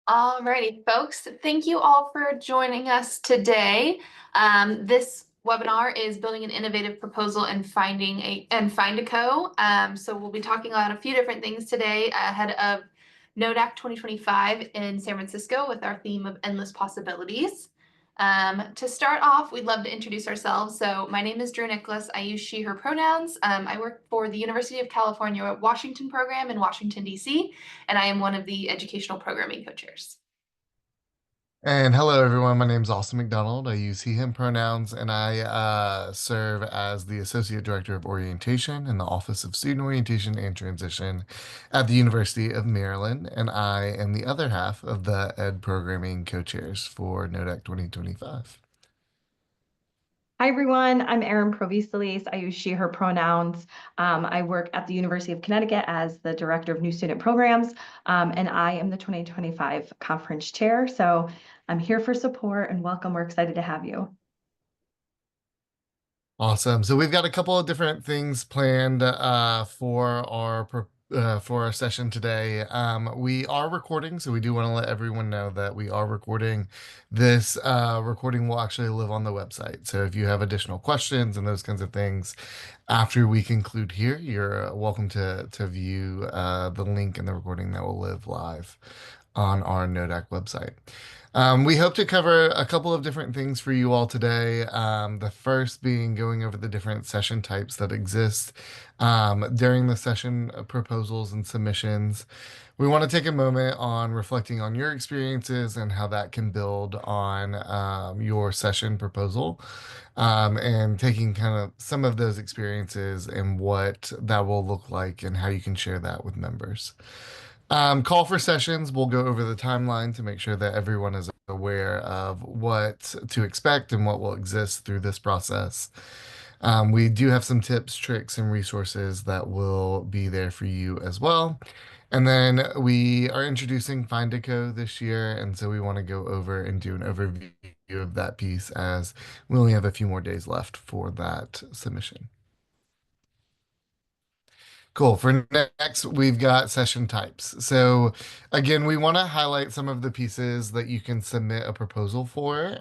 Alrighty, folks. Thank you all for joining us today. This webinar is building an innovative proposal and find a co. So we'll be talking about a few different things today ahead of NODAC 2025 in San Francisco with our theme of endless possibilities. To start off, we'd love to introduce ourselves. So my name is Drew Nicholas. I use she, her pronouns. I work for the University of California, Washington program in Washington, D.C., and I am one of the educational programming co-chairs. And hello, everyone. My name is Austin McDonald. I use he, him pronouns, and I serve as the Associate Director of Orientation in the Office of Student Orientation and Transition at the University of Maryland. And I am the other half of the Ed Programming Co-Chairs for NODAC 2025. Hi, everyone. I'm Erin Provisalis. I use she, her pronouns. I work at the University of Connecticut as the Director of New Student Programs, and I am the 2025 Conference Chair. So I'm here for support and welcome. We're excited to have you. Awesome. So we've got a couple of different things planned for our session today. We are recording, so we do want to let everyone know that we are recording. This recording will actually live on the website. So if you have additional questions and those kinds of things after we conclude here, you're welcome to view the link in the recording that will live live on our NODAC website. We hope to cover a couple of different things for you all today. The first being going over the different session types that exist during the session proposals and submissions. We want to take a moment on reflecting on your experiences and how that can build on your session proposal, and taking kind of some of those experiences and what that will look like and how you can share that with members. Call for sessions. We'll go over the timeline to make sure that everyone is aware of what to expect and what will exist through this process. We do have some tips, tricks, and resources that will be there for you as well. And then we are introducing Find a Co this year, and so we want to go over and do an overview of that piece as we only have a few more days left for that submission. Cool. For next, we've got session types. So again, we want to highlight some of the pieces that you can submit a proposal for.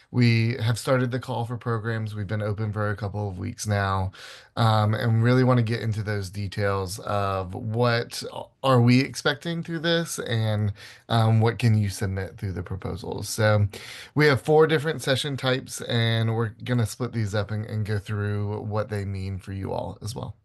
We have started the call for programs. We've been open for a couple of weeks now, and really want to get into those details of what are we expecting through this and what can you submit through the proposals. So we have four different session types, and we're going to split these up and go through what they mean for you all as well.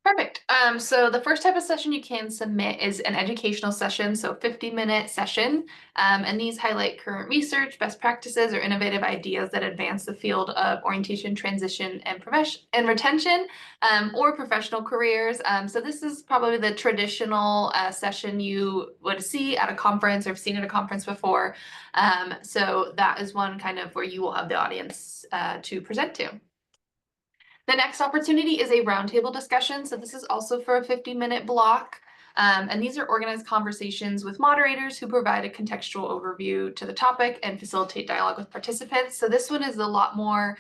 Perfect. So the first type of session you can submit is an educational session, so 50-minute session. And these highlight current research, best practices, or innovative ideas that advance the field of orientation, transition, and profession and retention, or professional careers. So this is probably the traditional session you would see at a conference or have seen at a conference before. So that is one kind of where you will have the audience to present to. The next opportunity is a roundtable discussion. So this is also for a 50-minute block. And these are organized conversations with moderators who provide a contextual overview to the topic and facilitate dialogue with participants. So this one is a lot more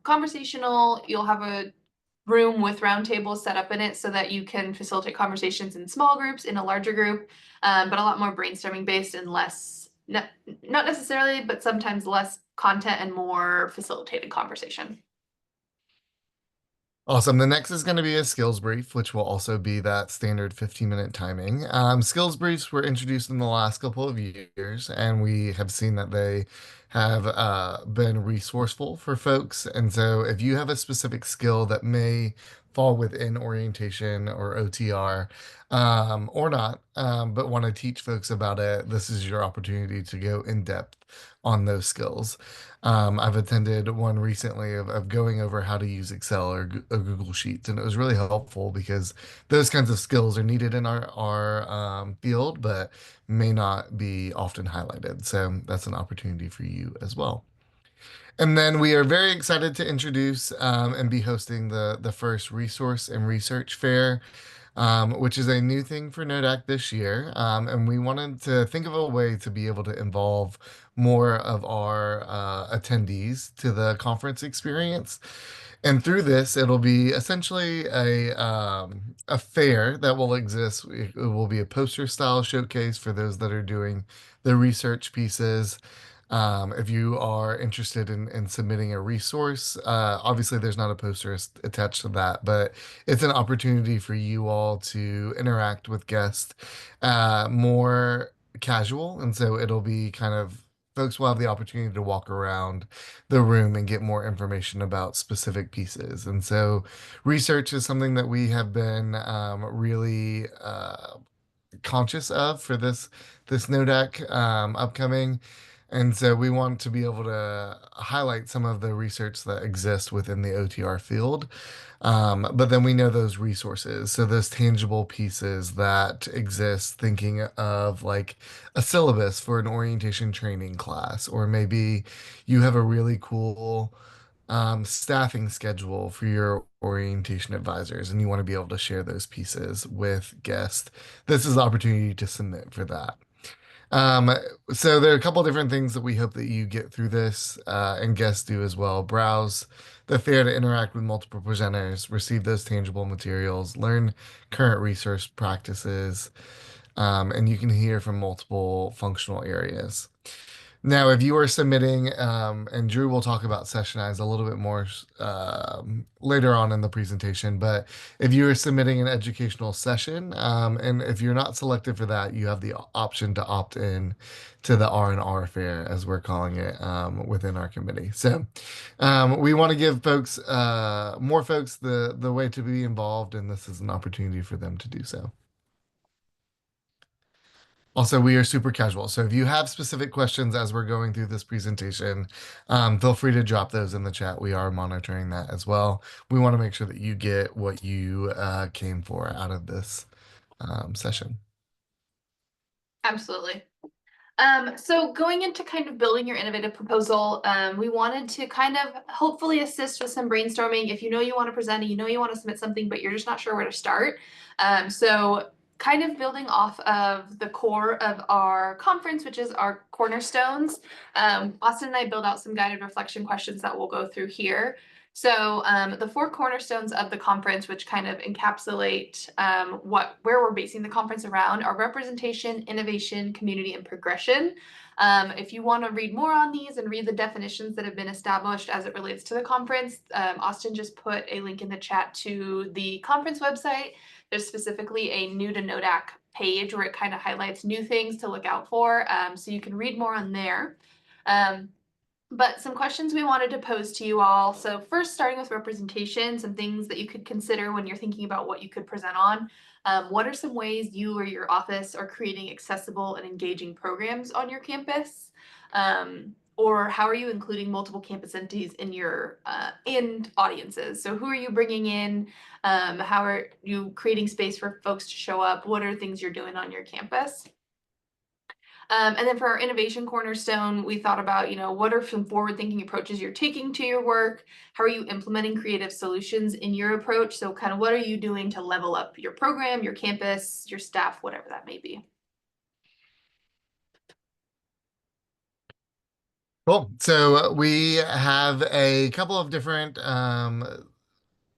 conversational. You'll have a room with roundtables set up in it so that you can facilitate conversations in small groups, in a larger group, but a lot more brainstorming based and less, not necessarily, but sometimes less content and more facilitated conversation. Awesome. The next is going to be a skills brief, which will also be that standard 15-minute timing. Skills briefs were introduced in the last couple of years, and we have seen that they have been resourceful for folks. And so if you have a specific skill that may fall within orientation or OTR, or not, but want to teach folks about it, this is your opportunity to go in depth on those skills. I've attended one recently of going over how to use Excel or Google Sheets, and it was really helpful because those kinds of skills are needed in our field, but may not be often highlighted. So that's an opportunity for you as well. And then we are very excited to introduce and be hosting the first resource and research fair, which is a new thing for NODAC this year. And we wanted to think of a way to be able to involve more of our attendees to the conference experience. And through this, it'll be essentially a fair that will exist. It will be a poster style showcase for those that are doing the research pieces. If you are interested in submitting a resource, obviously there's not a poster attached to that, but it's an opportunity for you all to interact with guests more casual. And so it'll be kind of folks will have the opportunity to walk around the room and get more information about specific pieces. And so research is something that we have been really conscious of for this NODAC upcoming. And so we want to be able to highlight some of the research that exists within the OTR field. But then we know those resources. So those tangible pieces that exist, thinking of like a syllabus for an orientation training class, or maybe you have a really cool staffing schedule for your orientation advisors, and you want to be able to share those pieces with guests. This is the opportunity to submit for that. Um, so there are a couple different things that we hope that you get through this, and guests do as well. Browse the fair to interact with multiple presenters, receive those tangible materials, learn current research practices, and you can hear from multiple functional areas. Now, if you are submitting, and Drew will talk about sessionize a little bit more later on in the presentation, but if you are submitting an educational session, and if you're not selected for that, you have the option to opt in to the R&R fair, as we're calling it, within our committee. So we want to give folks, more folks the way to be involved, and this is an opportunity for them to do so. Also, we are super casual. So if you have specific questions as we're going through this presentation, feel free to drop those in the chat. We are monitoring that as well. We want to make sure that you get what you came for out of this session. Absolutely. So going into kind of building your innovative proposal, we wanted to kind of hopefully assist with some brainstorming. If you know you want to present, you know you want to submit something, but you're just not sure where to start. So kind of building off of the core of our conference, which is our cornerstones. Austin and I build out some guided reflection questions that we'll go through here. So the four cornerstones of the conference, which kind of encapsulate where we're basing the conference around, are representation, innovation, community, and progression. If you want to read more on these and read the definitions that have been established as it relates to the conference, Austin just put a link in the chat to the conference website. There's specifically a new to NODAC page where it kind of highlights new things to look out for. So you can read more on there. But some questions we wanted to pose to you all. So first, starting with representation, some things that you could consider when you're thinking about what you could present on. What are some ways you or your office are creating accessible and engaging programs on your campus? Or how are you including multiple campus entities in your and audiences? So who are you bringing in? How are you creating space for folks to show up? What are things you're doing on your campus? And then for our innovation cornerstone, we thought about, what are some forward-thinking approaches you're taking to your work? How are you implementing creative solutions in your approach? So kind of what are you doing to level up your program, your campus, your staff, whatever that may be. Cool. So we have a couple of different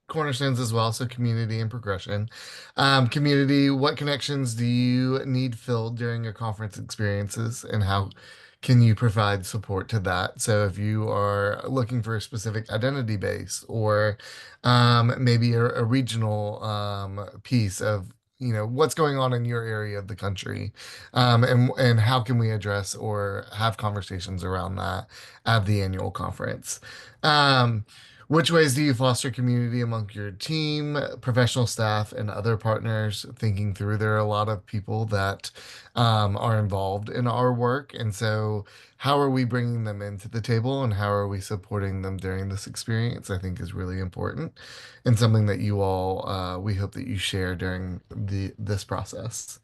cornerstones as well. So community and progression. Community, what connections do you need filled during your conference experiences, and how can you provide support to that? So if you are looking for a specific identity base, or maybe a regional piece of what's going on in your area of the country, and how can we address or have conversations around that at the annual conference. Which ways do you foster community among your team, professional staff, and other partners? Thinking through, there are a lot of people that are involved in our work. And so, how are we bringing them into the table, and how are we supporting them during this experience? I think is really important, and something that you all, we hope that you share during this process.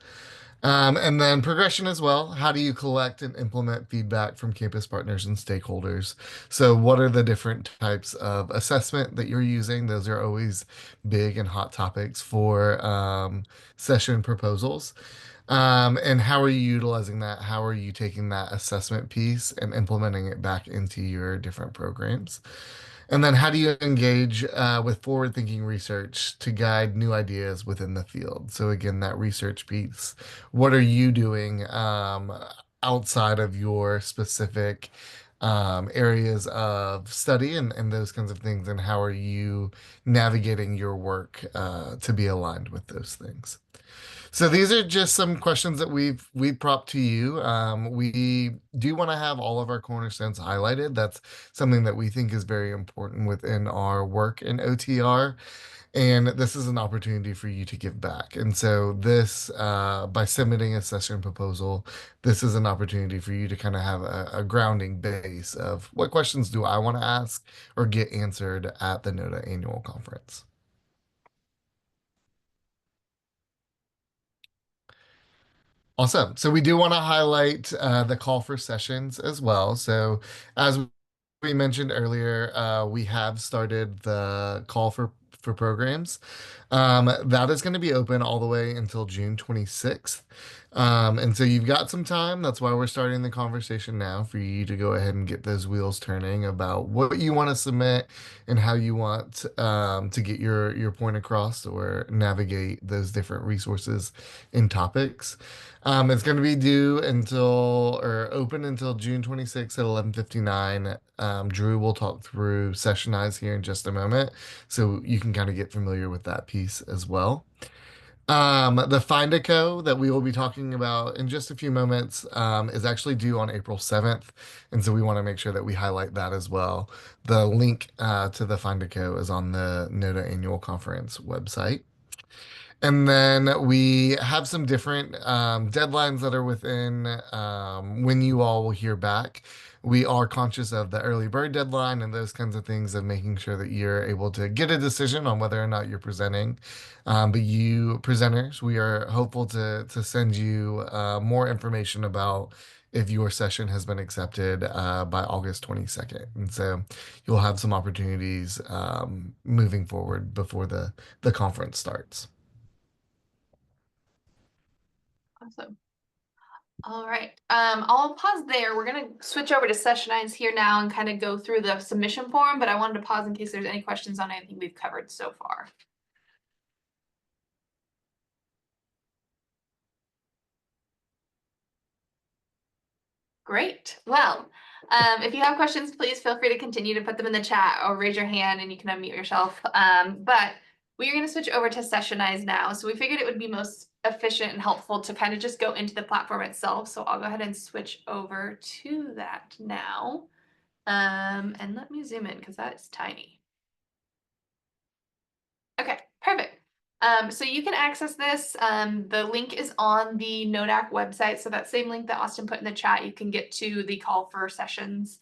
And then progression as well. How do you collect and implement feedback from campus partners and stakeholders? So, what are the different types of assessment that you're using? Those are always big and hot topics for session proposals. And how are you utilizing that? How are you taking that assessment piece and implementing it back into your different programs? And then how do you engage with forward-thinking research to guide new ideas within the field? So again, that research piece. What are you doing outside of your specific areas of study and those kinds of things, and how are you navigating your work to be aligned with those things? So these are just some questions that we've propped to you. We do want to have all of our cornerstones highlighted. That's something that we think is very important within our work in OTR. And this is an opportunity for you to give back. And so this, by submitting a session proposal, this is an opportunity for you to kind of have a grounding base of what questions do I want to ask or get answered at the NODA annual conference. Awesome. So we do want to highlight the call for sessions as well. So as we mentioned earlier, we have started the call for programs. That is going to be open all the way until June 26th. And so you've got some time. That's why we're starting the conversation now for you to go ahead and get those wheels turning about what you want to submit and how you want to get your point across or navigate those different resources and topics. It's going to be due until or open until June 26th at 11:59. Drew will talk through Sessionize here in just a moment, so you can kind of get familiar with that piece as well. The Find a Co that we will be talking about in just a few moments is actually due on April 7th, and so we want to make sure that we highlight that as well. The link to the Find a Co is on the NODA Annual Conference website. And then we have some different deadlines that are within when you all will hear back. We are conscious of the early bird deadline and those kinds of things of making sure that you're able to get a decision on whether or not you're presenting. But you presenters, we are hopeful to send you more information about if your session has been accepted by August 22nd. And so you'll have some opportunities moving forward before the conference starts. Awesome. All right. I'll pause there. We're gonna switch over to Sessionize here now and kind of go through the submission form, but I wanted to pause in case there's any questions on anything we've covered so far. Great. Well, if you have questions, please feel free to continue to put them in the chat or raise your hand and you can unmute yourself. But we are going to switch over to Sessionize now. So we figured it would be most efficient and helpful to kind of just go into the platform itself. So I'll go ahead and switch over to that now. And let me zoom in because that is tiny. Okay, perfect. So you can access this. The link is on the NODAC website. So that same link that Austin put in the chat, you can get to the call for sessions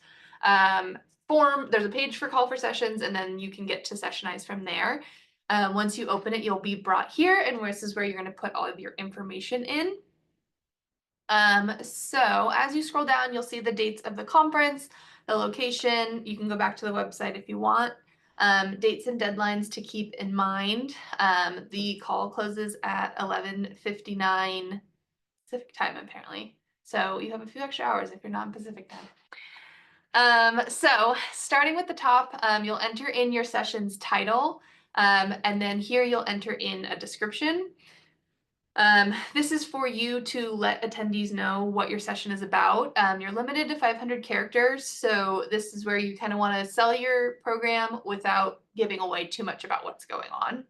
form. There's a page for call for sessions, and then you can get to Sessionize from there. Once you open it, you'll be brought here, and this is where you're going to put all of your information in. So as you scroll down, you'll see the dates of the conference, the location. You can go back to the website if you want. Dates and deadlines to keep in mind. The call closes at 11:59 Pacific time, apparently. So you have a few extra hours if you're not in Pacific time. So starting with the top, you'll enter in your session's title, and then here you'll enter in a description. This is for you to let attendees know what your session is about. You're limited to 500 characters, so this is where you kind of want to sell your program without giving away too much about what's going on.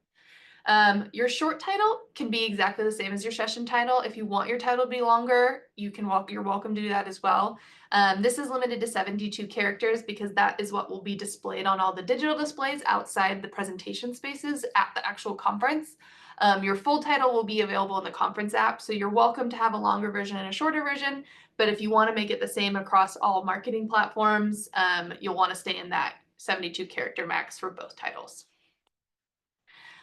Your short title can be exactly the same as your session title. If you want your title to be longer, you're welcome to do that as well. This is limited to 72 characters because that is what will be displayed on all the digital displays outside the presentation spaces at the actual conference. Your full title will be available in the conference app, so you're welcome to have a longer version and a shorter version, but if you want to make it the same across all marketing platforms, you'll want to stay in that 72 character max for both titles.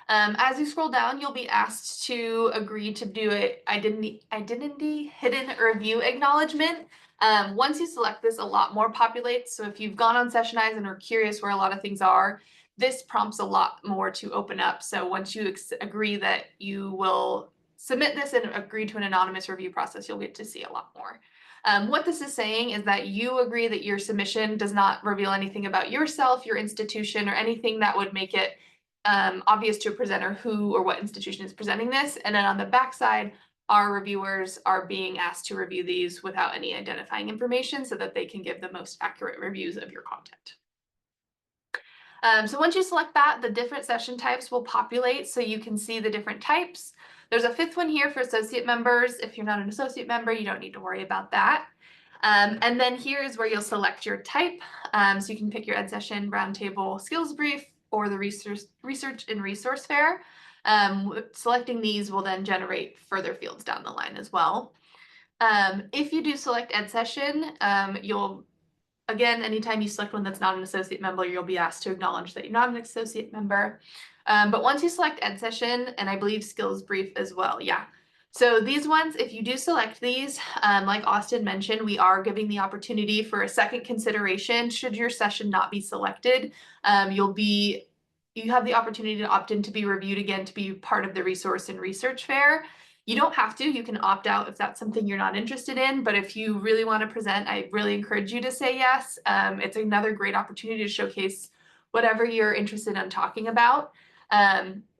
As you scroll down, you'll be asked to agree to do an identity hidden review acknowledgement. Once you select this, a lot more populates. So if you've gone on Sessionize and are curious where a lot of things are, this prompts a lot more to open up. So once you agree that you will submit this and agree to an anonymous review process, you'll get to see a lot more. What this is saying is that you agree that your submission does not reveal anything about yourself, your institution, or anything that would make it obvious to a presenter who or what institution is presenting this. And then on the backside, our reviewers are being asked to review these without any identifying information so that they can give the most accurate reviews of your content. So once you select that, the different session types will populate so you can see the different types. There's a fifth one here for associate members. If you're not an associate member, you don't need to worry about that. And then here is where you'll select your type. So you can pick your ed session, roundtable, skills brief, or the research and resource fair. Selecting these will then generate further fields down the line as well. If you do select ed session, you'll again, anytime you select one that's not an associate member, you'll be asked to acknowledge that you're not an associate member. But once you select ed session, and I believe skills brief as well, yeah. So these ones, if you do select these, like Austin mentioned, we are giving the opportunity for a second consideration. Should your session not be selected, you have the opportunity to opt in to be reviewed again to be part of the resource and research fair. You don't have to, you can opt out if that's something you're not interested in, but if you really want to present, I really encourage you to say yes. It's another great opportunity to showcase whatever you're interested in talking about.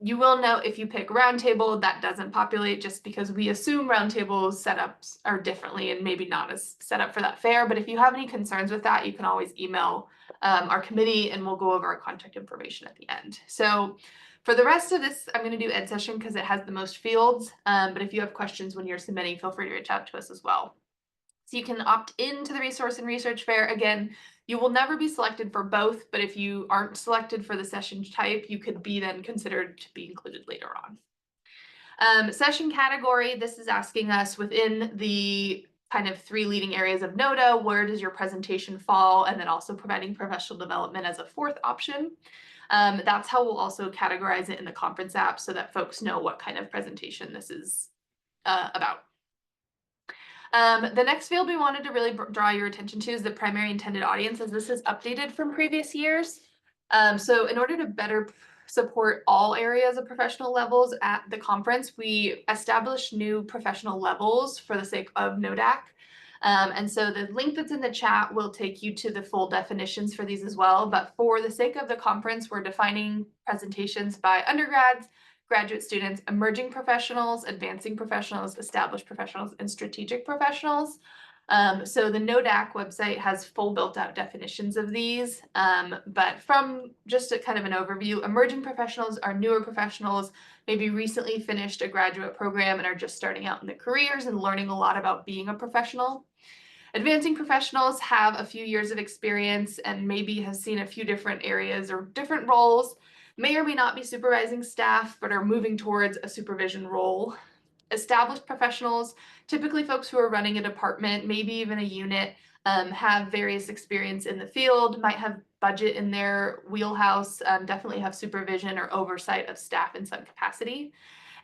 You will note if you pick roundtable, that doesn't populate just because we assume roundtable setups are differently and maybe not as set up for that fair. But if you have any concerns with that, you can always email our committee and we'll go over our contact information at the end. So for the rest of this, I'm going to do ed session because it has the most fields. But if you have questions when you're submitting, feel free to reach out to us as well. So you can opt into the resource and research fair. Again, you will never be selected for both, but if you aren't selected for the session type, you could be then considered to be included later on. Session category, this is asking us within the kind of 3 leading areas of NODA, where does your presentation fall? And then also providing professional development as a 4th option. That's how we'll also categorize it in the conference app so that folks know what kind of presentation this is about. The next field we wanted to really draw your attention to is the primary intended audience, as this is updated from previous years. So in order to better support all areas of professional levels at the conference, we established new professional levels for the sake of NODAC. And so the link that's in the chat will take you to the full definitions for these as well. But for the sake of the conference, we're defining presentations by undergrads, graduate students, emerging professionals, advancing professionals, established professionals, and strategic professionals. So the NODAC website has full built out definitions of these, but from just a kind of an overview, emerging professionals are newer professionals, maybe recently finished a graduate program and are just starting out in their careers and learning a lot about being a professional. Advancing professionals have a few years of experience and maybe have seen a few different areas or different roles, may or may not be supervising staff, but are moving towards a supervision role. Established professionals, typically folks who are running a department, maybe even a unit, have various experience in the field, might have budget in their wheelhouse, definitely have supervision or oversight of staff in some capacity.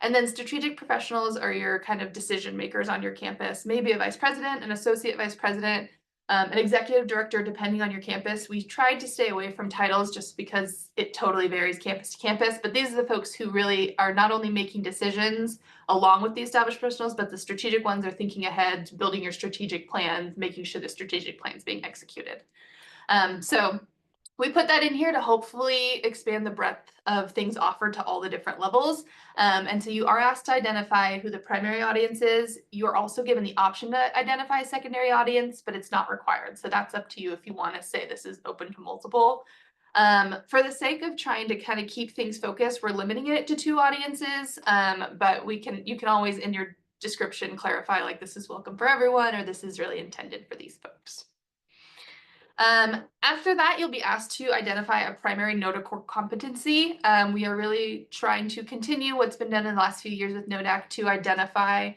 And then strategic professionals are your kind of decision makers on your campus, maybe a vice president, an associate vice president, an executive director, depending on your campus. We tried to stay away from titles just because it totally varies campus to campus, but these are the folks who really are not only making decisions along with the established professionals, but the strategic ones are thinking ahead, building your strategic plan, making sure the strategic plan is being executed. So we put that in here to hopefully expand the breadth of things offered to all the different levels. And so you are asked to identify who the primary audience is. You are also given the option to identify a secondary audience, but it's not required. So that's up to you if you want to say this is open to multiple. For the sake of trying to kind of keep things focused, we're limiting it to 2 audiences, but you can always in your description clarify like this is welcome for everyone or this is really intended for these folks. After that, you'll be asked to identify a primary NODA core competency. We are really trying to continue what's been done in the last few years with NODAC to identify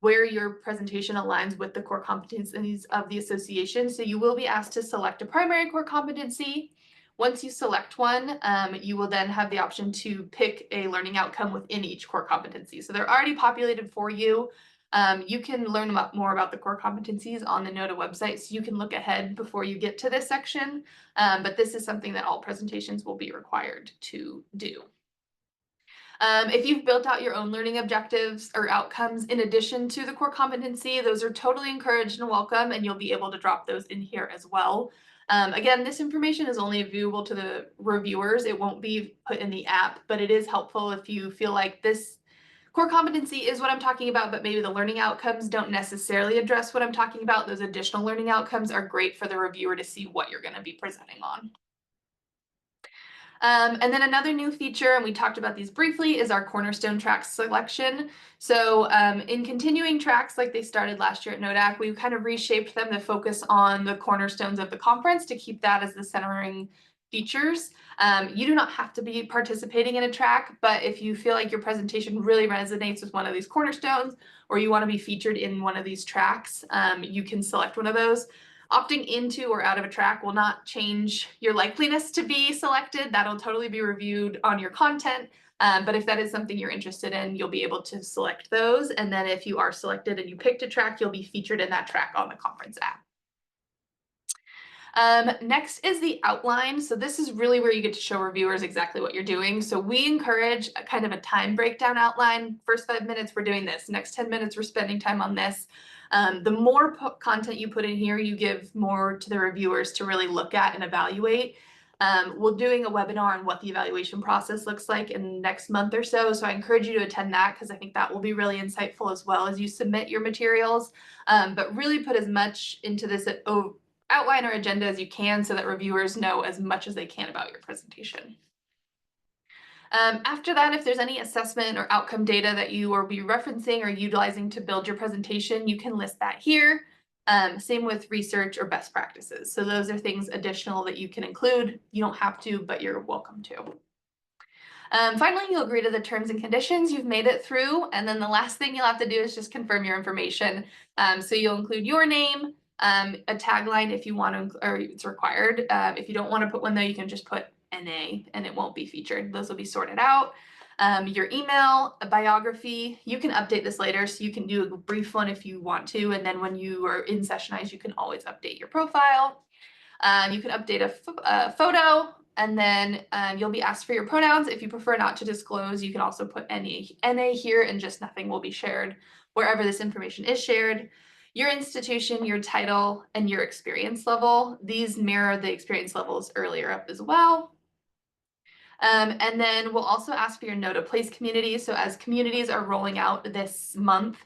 where your presentation aligns with the core competencies of the association. So you will be asked to select a primary core competency. Once you select one, you will then have the option to pick a learning outcome within each core competency. So they're already populated for you. You can learn more about the core competencies on the NODA website, so you can look ahead before you get to this section, but this is something that all presentations will be required to do. If you've built out your own learning objectives or outcomes in addition to the core competency, those are totally encouraged and welcome, and you'll be able to drop those in here as well. Again, this information is only viewable to the reviewers. It won't be put in the app, but it is helpful if you feel like this core competency is what I'm talking about, but maybe the learning outcomes don't necessarily address what I'm talking about. Those additional learning outcomes are great for the reviewer to see what you're going to be presenting on. And then another new feature, and we talked about these briefly, is our cornerstone tracks selection. So in continuing tracks like they started last year at NODAC, we kind of reshaped them to focus on the cornerstones of the conference to keep that as the centering features. You do not have to be participating in a track, but if you feel like your presentation really resonates with one of these cornerstones, or you want to be featured in one of these tracks, you can select one of those. Opting into or out of a track will not change your likeliness to be selected. That'll totally be reviewed on your content. But if that is something you're interested in, you'll be able to select those. And then if you are selected and you picked a track, you'll be featured in that track on the conference app. Next is the outline. So this is really where you get to show reviewers exactly what you're doing. So we encourage a kind of a time breakdown outline. First 5 minutes, we're doing this. Next 10 minutes, we're spending time on this. The more content you put in here, you give more to the reviewers to really look at and evaluate. We're doing a webinar on what the evaluation process looks like in the next month or so. So I encourage you to attend that because I think that will be really insightful as well as you submit your materials. But really put as much into this outline or agenda as you can so that reviewers know as much as they can about your presentation. After that, if there's any assessment or outcome data that you will be referencing or utilizing to build your presentation, you can list that here. Same with research or best practices. So those are things additional that you can include. You don't have to, but you're welcome to. Finally, you'll agree to the terms and conditions. You've made it through. And then the last thing you'll have to do is just confirm your information. So you'll include your name, a tagline if you want to, or it's required. If you don't want to put one though, you can just put NA and it won't be featured. Those will be sorted out. Your email, a biography, you can update this later. So you can do a brief one if you want to. And then when you are in Sessionize, you can always update your profile. You can update a photo, and then you'll be asked for your pronouns. If you prefer not to disclose, you can also put NA here and just nothing will be shared wherever this information is shared. Your institution, your title, and your experience level. These mirror the experience levels earlier up as well. And then we'll also ask for your know to place community. So as communities are rolling out this month,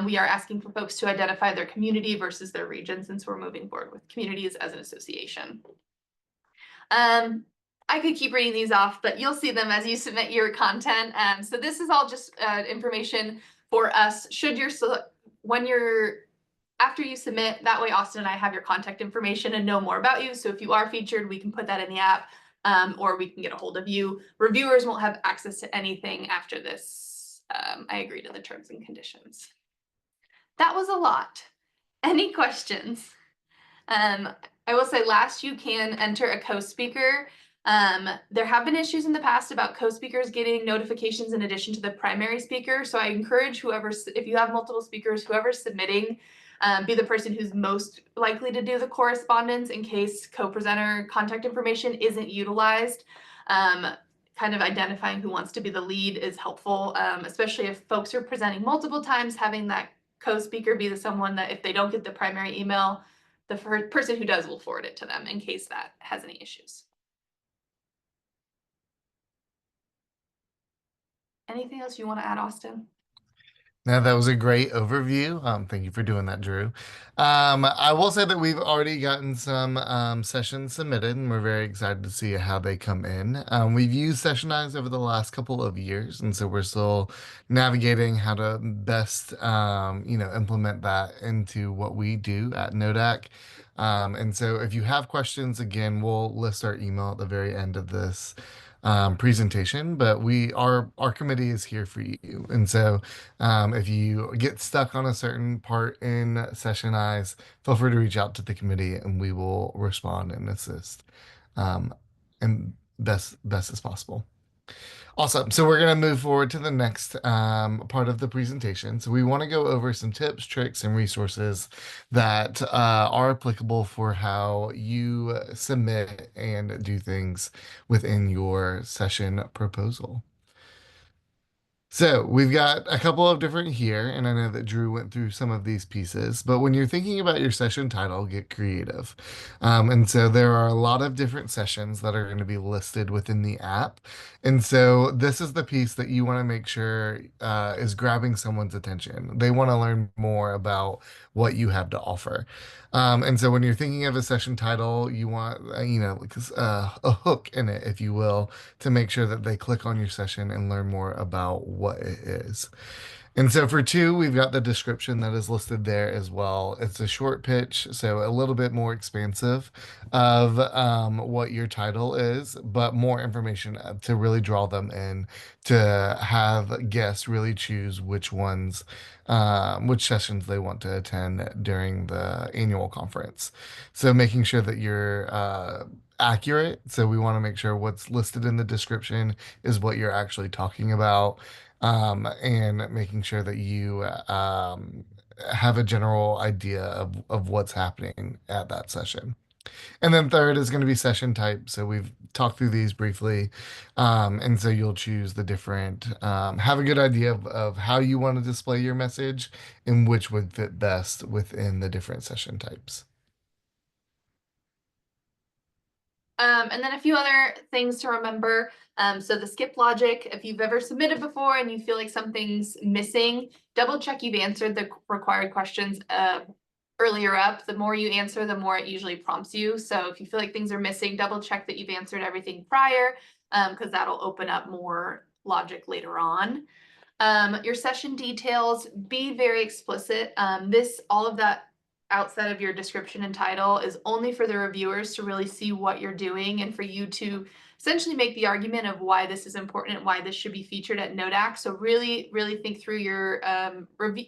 we are asking for folks to identify their community versus their region since we're moving forward with communities as an association. I could keep reading these off, but you'll see them as you submit your content. So this is all just information for us. After you submit, that way Austin and I have your contact information and know more about you. So if you are featured, we can put that in the app. Or we can get a hold of you. Reviewers won't have access to anything after this. I agree to the terms and conditions. That was a lot. Any questions? I will say last, you can enter a co-speaker. There have been issues in the past about co-speakers getting notifications in addition to the primary speaker. So I encourage if you have multiple speakers, whoever's submitting, be the person who's most likely to do the correspondence in case co-presenter contact information isn't utilized. Kind of identifying who wants to be the lead is helpful, especially if folks are presenting multiple times, having that co-speaker be someone that if they don't get the primary email, the person who does will forward it to them in case that has any issues. Anything else you want to add, Austin? Now, that was a great overview. Thank you for doing that, Drew. I will say that we've already gotten some sessions submitted, and we're very excited to see how they come in. We've used Sessionize over the last couple of years, and so we're still navigating how to best, implement that into what we do at NODAC. And so if you have questions, again, we'll list our email at the very end of this presentation, but our committee is here for you. And so if you get stuck on a certain part in Sessionize, feel free to reach out to the committee and we will respond and assist and best as possible. Awesome. So we're going to move forward to the next part of the presentation. So we want to go over some tips, tricks, and resources that are applicable for how you submit and do things within your session proposal. So we've got a couple of different here, and I know that Drew went through some of these pieces, but when you're thinking about your session title, get creative. And so there are a lot of different sessions that are going to be listed within the app. And so this is the piece that you want to make sure is grabbing someone's attention. They want to learn more about what you have to offer. And so when you're thinking of a session title, you want, like a hook in it, if you will, to make sure that they click on your session and learn more about what it is. And so for two, we've got the description that is listed there as well. It's a short pitch, so a little bit more expansive of what your title is, but more information to really draw them in, to have guests really choose which sessions they want to attend during the annual conference. So making sure that you're accurate. So we want to make sure what's listed in the description is what you're actually talking about, and making sure that you have a general idea of what's happening at that session. And then third is going to be session type. So we've talked through these briefly. And so you'll choose the different, have a good idea of how you want to display your message and which would fit best within the different session types. And then a few other things to remember. So the skip logic, if you've ever submitted before and you feel like something's missing, double check you've answered the required questions earlier up. The more you answer, the more it usually prompts you. So if you feel like things are missing, double check that you've answered everything prior, because that'll open up more logic later on. Your session details, be very explicit. All of that outside of your description and title is only for the reviewers to really see what you're doing and for you to essentially make the argument of why this is important and why this should be featured at NODAC. So really, really think through your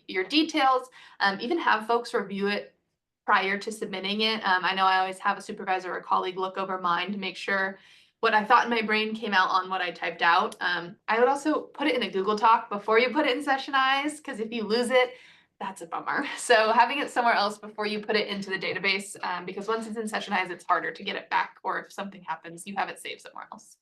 your details. Even have folks review it prior to submitting it. I know I always have a supervisor or a colleague look over mine to make sure what I thought in my brain came out on what I typed out. I would also put it in a Google Doc before you put it in Sessionize, because if you lose it, that's a bummer. So having it somewhere else before you put it into the database, because once it's in Sessionize, it's harder to get it back, or if something happens, you have it saved somewhere else.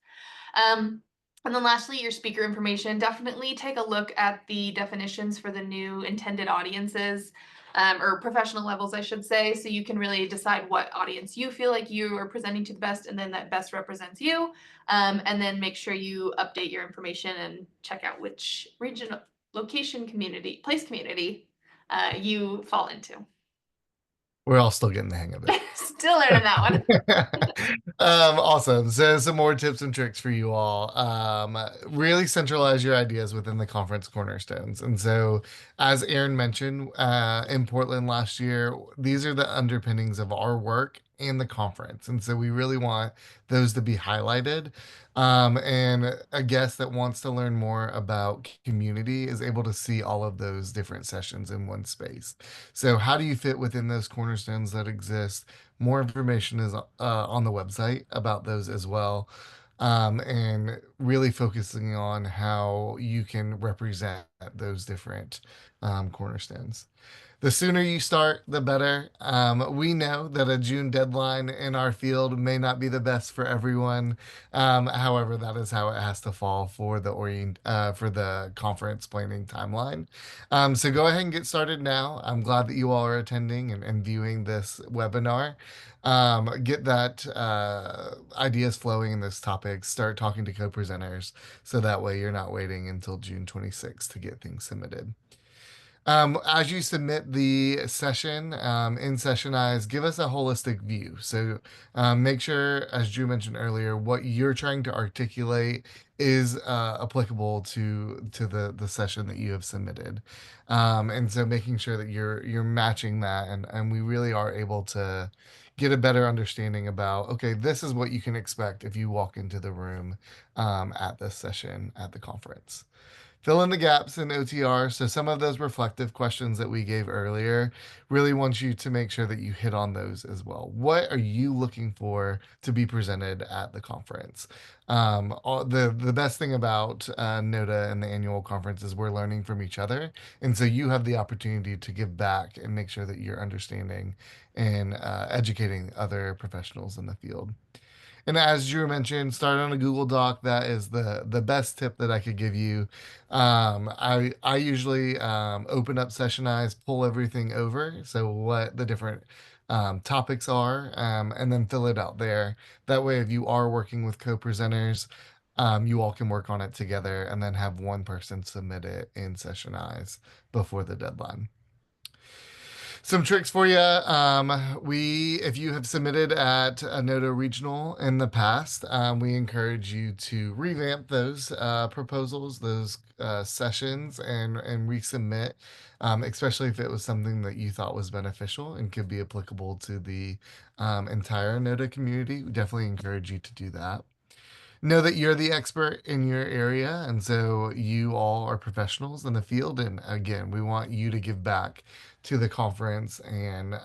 And then lastly, your speaker information. Definitely take a look at the definitions for the new intended audiences, or professional levels, I should say, so you can really decide what audience you feel like you are presenting to the best and then that best represents you. And then make sure you update your information and check out which region, location, community, place community you fall into. We're all still getting the hang of it. Still learning that one. Awesome. So some more tips and tricks for you all. Really centralize your ideas within the conference cornerstones. And so, as Aaron mentioned, in Portland last year, these are the underpinnings of our work and the conference. And so we really want those to be highlighted. And a guest that wants to learn more about community is able to see all of those different sessions in one space. So how do you fit within those cornerstones that exist? More information is on the website about those as well. And really focusing on how you can represent those different cornerstones. The sooner you start, the better. We know that a June deadline in our field may not be the best for everyone. However, that is how it has to fall for for the conference planning timeline. So go ahead and get started now. I'm glad that you all are attending and viewing this webinar. Get that ideas flowing in this topic. Start talking to co-presenters so that way you're not waiting until June 26th to get things submitted. As you submit the session in Sessionize, give us a holistic view. So make sure, as Drew mentioned earlier, what you're trying to articulate is applicable to the session that you have submitted. And so making sure that you're matching that, and we really are able to get a better understanding about, okay, this is what you can expect if you walk into the room at this session at the conference. Fill in the gaps in OTR. So some of those reflective questions that we gave earlier really want you to make sure that you hit on those as well. What are you looking for to be presented at the conference? The best thing about NODA and the annual conference is we're learning from each other. And so you have the opportunity to give back and make sure that you're understanding and educating other professionals in the field. And as Drew mentioned, start on a Google Doc. That is the best tip that I could give you. I usually open up Sessionize, pull everything over, so what the different topics are, and then fill it out there. That way, if you are working with co-presenters, you all can work on it together, and then have one person submit it in Sessionize before the deadline. Some tricks for you. If you have submitted at a NODA regional in the past, we encourage you to revamp those proposals, those sessions, and resubmit, especially if it was something that you thought was beneficial and could be applicable to the entire NODA community. We definitely encourage you to do that. Know that you're the expert in your area, and so you all are professionals in the field. And again, we want you to give back to the conference. And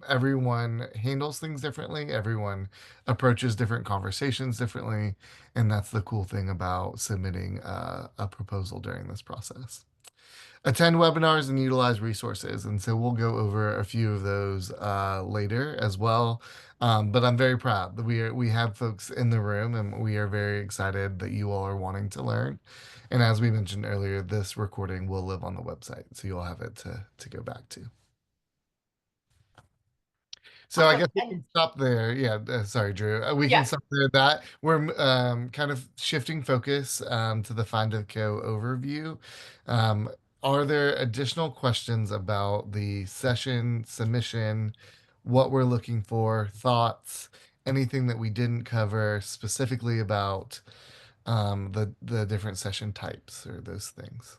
everyone handles things differently, everyone approaches different conversations differently, and that's the cool thing about submitting a proposal during this process. Attend webinars and utilize resources. And so we'll go over a few of those later as well. But I'm very proud that we have folks in the room, and we are very excited that you all are wanting to learn. And as we mentioned earlier, this recording will live on the website, so you'll have it to go back to. So I Awesome. guess we can stop there. Yeah, sorry, Drew. We Yeah. can stop there. That we're kind of shifting focus to the Find a Co overview. Um, are there additional questions about the session submission, what we're looking for, thoughts, anything that we didn't cover specifically about the different session types or those things?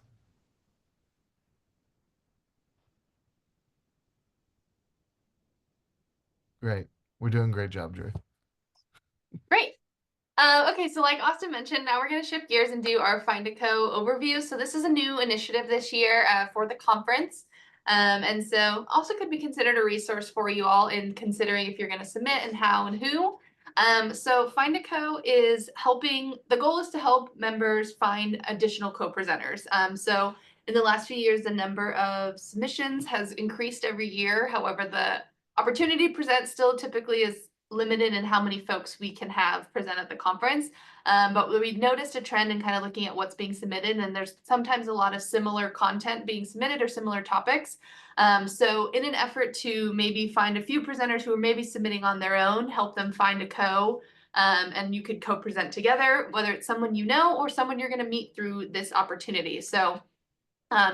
Great. We're doing a great job, Drew. Great. Okay, so like Austin mentioned, now we're going to shift gears and do our Find a Co overview. So this is a new initiative this year for the conference. And so also could be considered a resource for you all in considering if you're going to submit and how and who. So Find a Co is the goal is to help members find additional co-presenters. So in the last few years, the number of submissions has increased every year. However, the opportunity to present still typically is limited in how many folks we can have present at the conference. But we noticed a trend in kind of looking at what's being submitted, and there's sometimes a lot of similar content being submitted or similar topics. So in an effort to maybe find a few presenters who are maybe submitting on their own, help them find a co, and you could co-present together, whether it's someone you know or someone you're going to meet through this opportunity. So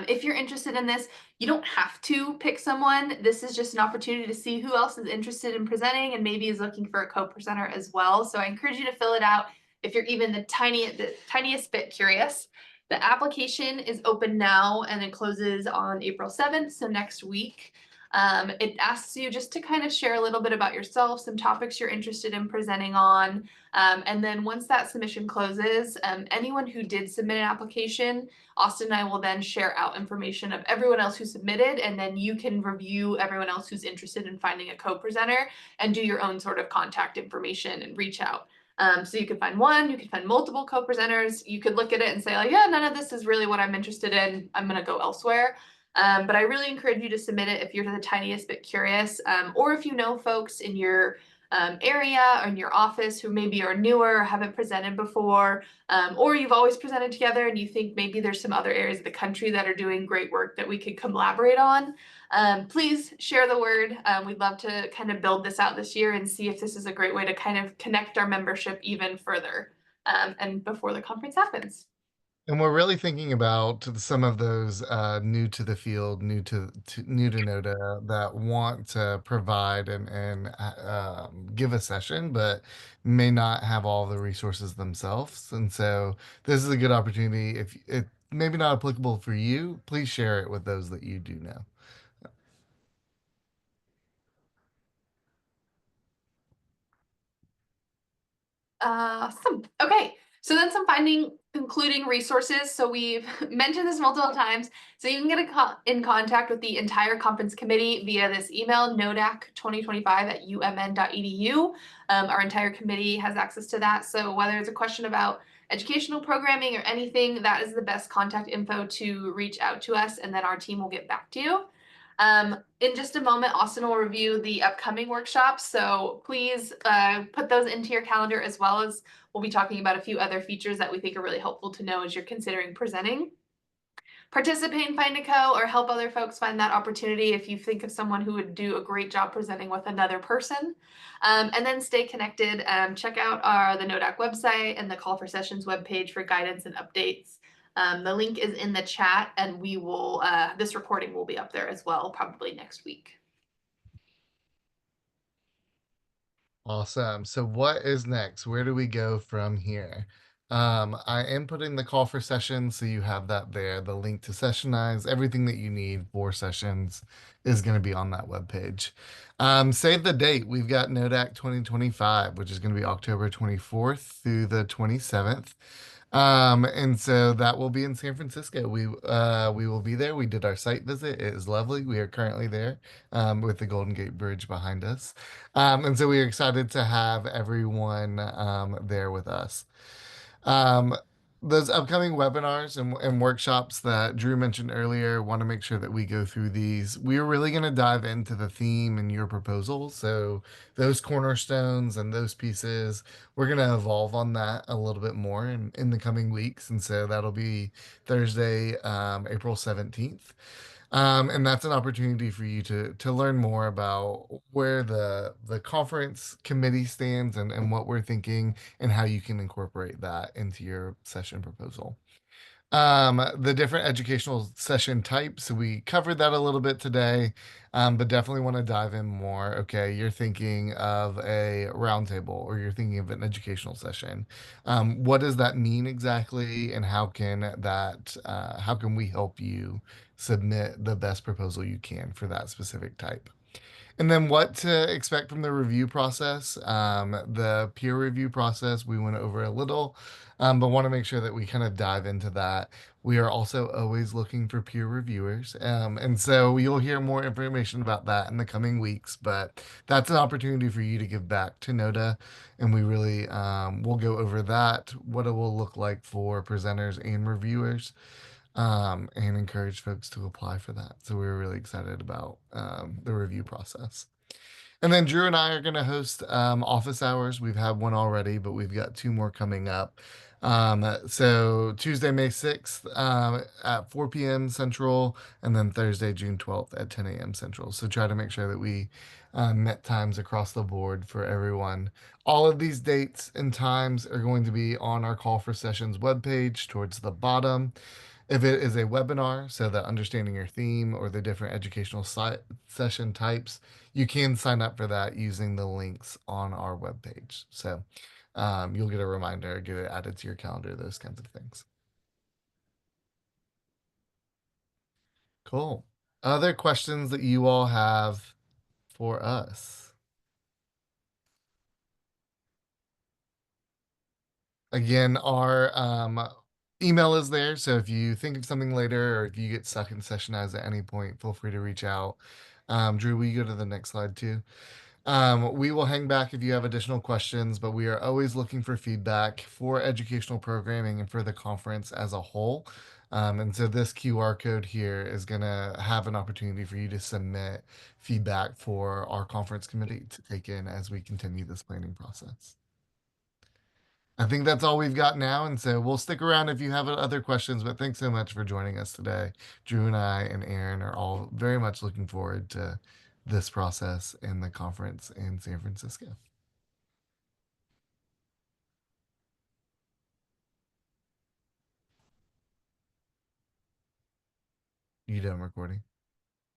if you're interested in this, you don't have to pick someone. This is just an opportunity to see who else is interested in presenting and maybe is looking for a co-presenter as well. So I encourage you to fill it out if you're even the tiniest bit curious. The application is open now and it closes on April 7th, so next week. It asks you just to kind of share a little bit about yourself, some topics you're interested in presenting on. And then once that submission closes, anyone who did submit an application, Austin and I will then share out information of everyone else who submitted, and then you can review everyone else who's interested in finding a co-presenter and do your own sort of contact information and reach out. So you could find one, you could find multiple co-presenters, you could look at it and say, like, yeah, none of this is really what I'm interested in, I'm gonna go elsewhere. But I really encourage you to submit it if you're the tiniest bit curious, or if you know folks in your area or in your office who maybe are newer or haven't presented before, or you've always presented together and you think maybe there's some other areas of the country that are doing great work that we could collaborate on. Please share the word. We'd love to kind of build this out this year and see if this is a great way to kind of connect our membership even further, and before the conference happens. And we're really thinking about some of those new to the field, new to NODA that want to provide and give a session, but may not have all the resources themselves. And so this is a good opportunity. If it maybe not applicable for you, please share it with those that you do know. Awesome. Okay. So then some concluding resources. So we've mentioned this multiple times. So you can get in contact with the entire conference committee via this email, nodac2025@umn.edu. Our entire committee has access to that. So whether it's a question about educational programming or anything, that is the best contact info to reach out to us, and then our team will get back to you. In just a moment, Austin will review the upcoming workshops, so please put those into your calendar, as well as we'll be talking about a few other features that we think are really helpful to know as you're considering presenting. Participate in Find a Co or help other folks find that opportunity if you think of someone who would do a great job presenting with another person. And then stay connected. Check out the NODAC website and the Call for Sessions webpage for guidance and updates. The link is in the chat, and we will this recording will be up there as well, probably next week. Awesome. So what is next? Where do we go from here? I am putting the call for sessions, so you have that there. The link to Sessionize, everything that you need for sessions is going to be on that webpage. Save the date. We've got NODAC 2025, which is going to be October 24th through the 27th. And so that will be in San Francisco. We will be there. We did our site visit. It is lovely. We are currently there with the Golden Gate Bridge behind us. And so we are excited to have everyone there with us. Um, those upcoming webinars and workshops that Drew mentioned earlier, want to make sure that we go through these. We're really going to dive into the theme and your proposal. So those cornerstones and those pieces, we're going to evolve on that a little bit more in the coming weeks. And so that'll be Thursday, April 17th. And that's an opportunity for you to learn more about where the conference committee stands and what we're thinking and how you can incorporate that into your session proposal. The different educational session types, we covered that a little bit today, but definitely want to dive in more. Okay, you're thinking of a roundtable or you're thinking of an educational session. What does that mean exactly, and how can we help you submit the best proposal you can for that specific type? And then what to expect from the review process. The peer review process, we went over a little, but want to make sure that we kind of dive into that. We are also always looking for peer reviewers. And so you'll hear more information about that in the coming weeks, but that's an opportunity for you to give back to NODA. And we really will go over that, what it will look like for presenters and reviewers, and encourage folks to apply for that. So we're really excited about the review process. And then Drew and I are going to host office hours. We've had one already, but we've got two more coming up. So Tuesday, May 6th at 4 p.m. Central, and then Thursday, June 12th at 10 a.m. Central. So try to make sure that we met times across the board for everyone. All of these dates and times are going to be on our Call for Sessions webpage towards the bottom. If it is a webinar, so that understanding your theme or the different educational session types, you can sign up for that using the links on our webpage. So you'll get a reminder, get it added to your calendar, those kinds of things. Cool. Other questions that you all have for us? Again, our email is there. So if you think of something later or if you get stuck in Sessionize at any point, feel free to reach out. Drew, will you go to the next slide too? We will hang back if you have additional questions, but we are always looking for feedback for educational programming and for the conference as a whole. And so this QR code here is going to have an opportunity for you to submit feedback for our conference committee to take in as we continue this planning process. I think that's all we've got now. And so we'll stick around if you have other questions, but thanks so much for joining us today. Drew and I and Aaron are all very much looking forward to this process and the conference in San Francisco. You done recording?